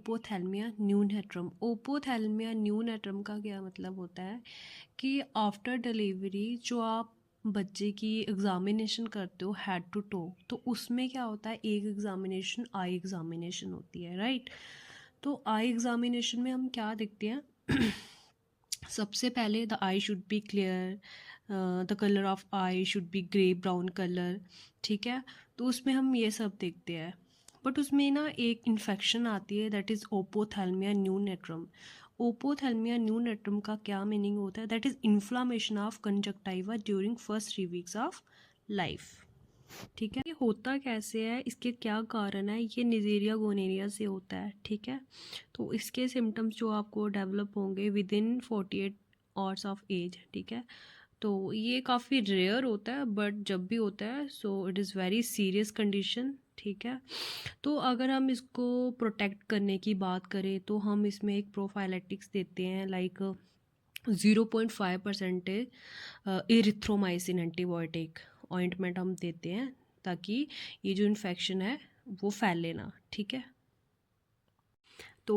ओपोथैल्मिया न्यूनैट्रम। ओपोथैल्मिया न्यूनैट्रम का क्या मतलब होता है कि आफ्टर डिलीवरी जो आप बच्चे की एग्ज़ामिनेशन करते हो हेड टू टो, तो उसमें क्या होता है, एक एग्ज़ामिनेशन आई एग्ज़ामिनेशन होती है, राइट। तो आई एग्ज़ामिनेशन में हम क्या देखते हैं सबसे पहले the I should be clear, the colour of I should be grey brown colour, ठीक है। तो उसमें हम ये सब देखते हैं। बट उसमें ना एक इन्फेक्शन आती है, दैट इज़ ओपोथैल्मिया न्यूनैट्रम। ओपोथैल्मिया न्यूनैट्रम का क्या मीनिंग होता है, that is inflammation of conjunctiva during first 3 weeks of life, ठीक है। ये होता कैसे है, इसके क्या कारण है, ये निजेरिया गोनेरिया से होता है, ठीक है। तो इसके सिम्टम्स जो आपको डेवलप होंगे within 48 hours of age, ठीक है। तो ये काफ़ी रेयर होता है, बट जब भी होता है so it is very serious condition, ठीक है। तो अगर हम इसको प्रोटेक्ट करने की बात करें तो हम इसमें एक प्रोफाइलेटिक्स देते हैं, लाइक 0.5% इरिथ्रोमाइसिन एंटीबायोटिक ऑइंटमेंट हम देते हैं, ताकि ये जो इन्फेक्शन है वो फैले ना, ठीक है। तो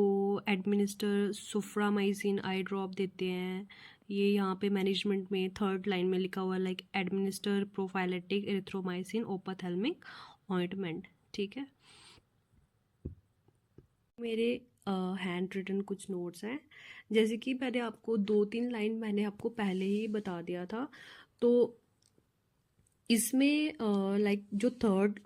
एडमिनिस्टर सुफ्रामाइसिन आई ड्रॉप देते हैं, ये यहाँ पे मैनेजमेंट में 3rd लाइन में लिखा हुआ है, लाइक एडमिनिस्टर प्रोफाइलेटिक एरिथ्रोमाइसिन ओपाथेल्मिक ऑइंटमेंट, ठीक है। मेरे हैंड रिटन कुछ नोट्स हैं, जैसे कि मैंने आपको 2-3 लाइन मैंने आपको पहले ही बता दिया था। तो इसमें लाइक जो 3rd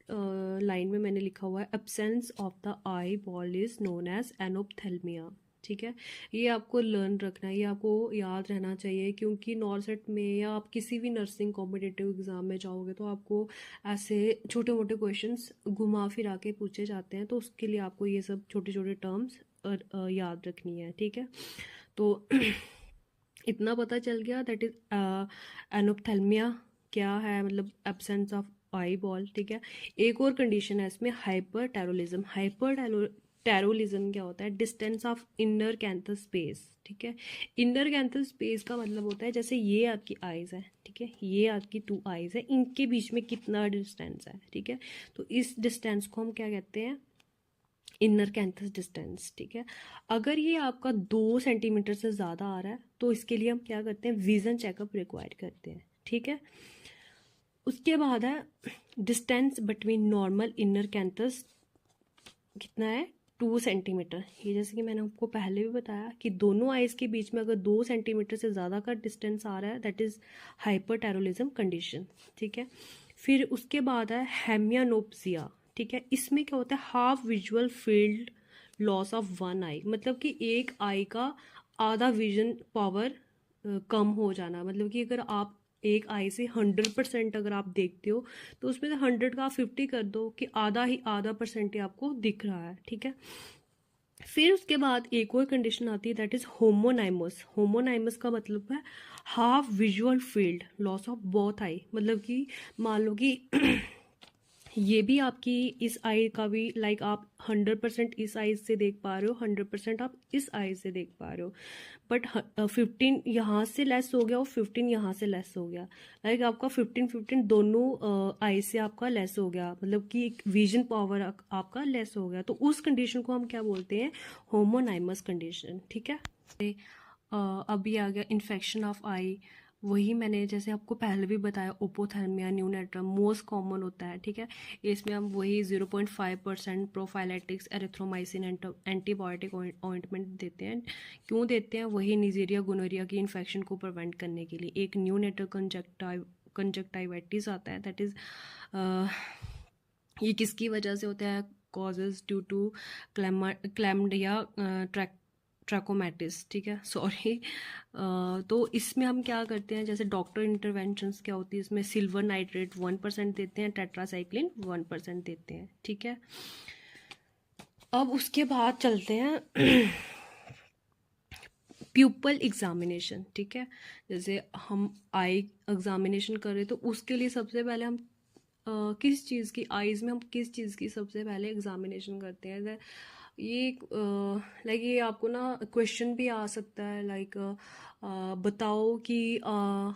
लाइन में मैंने लिखा हुआ है, absence of the eyeball is known as anophthalmia, ठीक है। ये आपको लर्न रखना है, ये आपको याद रहना चाहिए, क्योंकि नॉर्सेट में या आप किसी भी नर्सिंग कॉम्पिटिटिव एग्जाम में जाओगे तो आपको ऐसे छोटे मोटे क्वेश्चंस घुमा फिरा के पूछे जाते हैं, तो उसके लिए आपको ये सब छोटे छोटे टर्म्स याद रखनी है, ठीक है। तो इतना पता चल गया, दैट इज एनोप्थेल्मिया क्या है, मतलब एब्सेंस ऑफ आई बॉल, ठीक है। एक और कंडीशन है इसमें, हाइपर टेरोलिज्म। हाइपर टेरोलिज्म क्या होता है, distance of inner canthus space, ठीक है। इनर कैंथस स्पेस का मतलब होता है, जैसे ये आपकी आइज़ है, ठीक है, ये आपकी 2 आइज़ है, इनके बीच में कितना डिस्टेंस है, ठीक है। तो इस डिस्टेंस को हम क्या कहते हैं, इनर कैंथस डिस्टेंस, ठीक है। अगर ये आपका 2 सेंटीमीटर से ज़्यादा आ रहा है तो इसके लिए हम क्या करते हैं, विजन चेकअप रिक्वायर करते हैं, ठीक है। उसके बाद है distance between normal inner canthus, कितना है, 2 सेंटीमीटर। ये जैसे कि मैंने आपको पहले भी बताया कि दोनों आइज़ के बीच में अगर 2 सेंटीमीटर से ज़्यादा का डिस्टेंस आ रहा है, दैट इज़ हाइपरटेरोलिज्म कंडीशन, ठीक है। फिर उसके बाद है हेमियानोप्सिया, ठीक है। इसमें क्या होता है, half visual field loss of one eye, मतलब कि एक आई का आधा विजन पावर कम हो जाना, मतलब कि अगर आप एक आई से 100% अगर आप देखते हो तो उसमें से 100 का 50 कर दो कि आधा ही आधा परसेंट ही आपको दिख रहा है, ठीक है। फिर उसके बाद एक और कंडीशन आती है, दैट इज होमोनाइमस। होमोनाइमस का मतलब है half visual field loss of both I, मतलब कि मान लो कि ये भी आपकी इस आई का भी, लाइक आप 100% इस आई से देख पा रहे हो, 100% आप इस आई से देख पा रहे हो, बट 15 यहाँ से लेस हो गया और 15 यहाँ से लेस हो गया, लाइक आपका 15 दोनों आई से आपका लेस हो गया, मतलब कि एक विजन पावर आपका लेस हो गया। तो उस कंडीशन को हम क्या बोलते हैं, होमोनाइमस कंडीशन, ठीक है। अभी आ गया इन्फेक्शन ऑफ आई, वही मैंने जैसे आपको पहले भी बताया, ओपोथेल्मिया न्यूनैट्रम मोस्ट कॉमन होता है, ठीक है। इसमें हम वही 0.5% प्रोफाइलेटिक्स एरिथ्रोमाइसिन एंटीबायोटिक ऑइंटमेंट देते हैं। क्यों देते हैं, वही निजेरिया गोनोरिया की इन्फेक्शन को प्रिवेंट करने के लिए। एक न्यूनेटल कंजक्टाइवाइटिस आता है, दैट इज़ ये किसकी वजह से होता है, कॉजेज ड्यू टू क्लैमडिया ट्रैकोमैटिस, ठीक है, सॉरी। तो इसमें हम क्या करते हैं, जैसे डॉक्टर इंटरवेंशंस क्या होती है, इसमें सिल्वर नाइट्रेट 1% देते हैं, टेट्रासाइक्लिन 1% देते हैं, ठीक है। अब उसके बाद चलते हैं प्यूपल एग्जामिनेशन, ठीक है। जैसे हम आई एग्जामिनेशन कर रहे तो उसके लिए सबसे पहले हम किस चीज़ की, आइज़ में हम किस चीज़ की सबसे पहले एग्जामिनेशन करते हैं, ये लाइक ये आपको ना क्वेश्चन भी आ सकता है, लाइक बताओ कि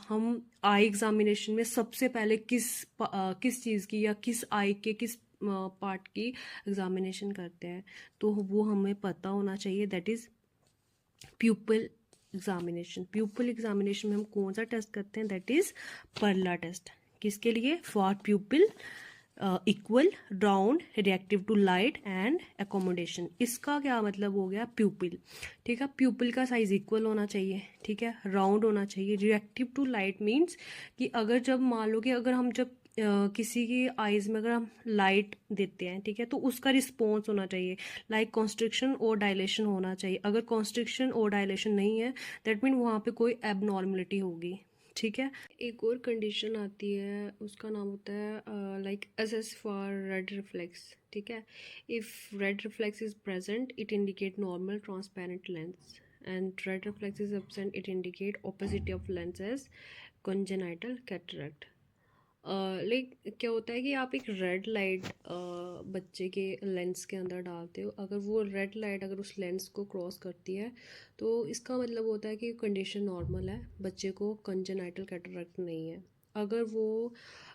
हम आई एग्जामिनेशन में सबसे पहले किस चीज़ की या किस आई के किस पार्ट की एग्जामिनेशन करते हैं, तो वो हमें पता होना चाहिए, दैट इज़ प्यूपिल एग्जामिनेशन। प्यूपिल एग्जामिनेशन में हम कौन सा टेस्ट करते हैं, दैट इज़ परला टेस्ट। किसके लिए? For pupil equal, round, reactive to light and accommodation. इसका क्या मतलब हो गया? प्यूपिल, ठीक है। प्यूपिल का साइज इक्वल होना चाहिए, ठीक है, राउंड होना चाहिए। रिएक्टिव टू लाइट मीन्स कि अगर जब मान लो कि अगर हम जब किसी की आइज़ में अगर हम लाइट देते हैं, ठीक है, तो उसका रिस्पॉन्स होना चाहिए, लाइक कॉन्स्ट्रिक्शन और डायलेशन होना चाहिए। अगर कॉन्स्ट्रिक्शन और डायलेशन नहीं है, दैट मीन वहाँ पे कोई एबनॉर्मलिटी होगी, ठीक है। एक और कंडीशन आती है, उसका नाम होता है like assess for red reflex, ठीक है। If red reflex is present it indicate normal transparent lens, and red reflex is absent it indicate opposite of lens as congenital cataract. Like क्या होता है कि आप एक रेड लाइट बच्चे के लेंस के अंदर डालते हो, अगर वो रेड लाइट अगर उस लेंस को क्रॉस करती है, तो इसका मतलब होता है कि कंडीशन नॉर्मल है, बच्चे को कंजेनाइटल कैटरेक्ट नहीं है। अगर वो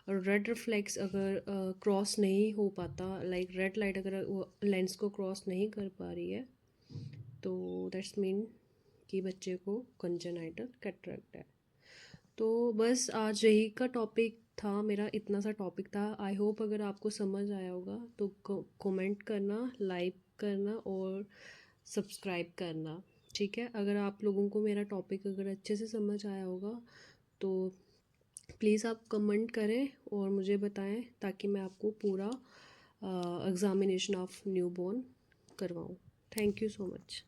रेड रिफ्लेक्स अगर क्रॉस नहीं हो पाता, लाइक रेड लाइट अगर वो लेंस को क्रॉस नहीं कर पा रही है, तो दैट्स मीन कि बच्चे को कंजेनाइटल कैटरेक्ट है। तो बस आज यही का टॉपिक था मेरा, इतना सा टॉपिक था। आई होप अगर आपको समझ आया होगा तो कमेंट करना, लाइक करना और सब्सक्राइब करना, ठीक है। अगर आप लोगों को मेरा टॉपिक अगर अच्छे से समझ आया होगा तो प्लीज़ आप कमेंट करें और मुझे बताएं, ताकि मैं आपको पूरा एग्ज़ामिनेशन ऑफ न्यूबॉर्न करवाऊँ। Thank you so much.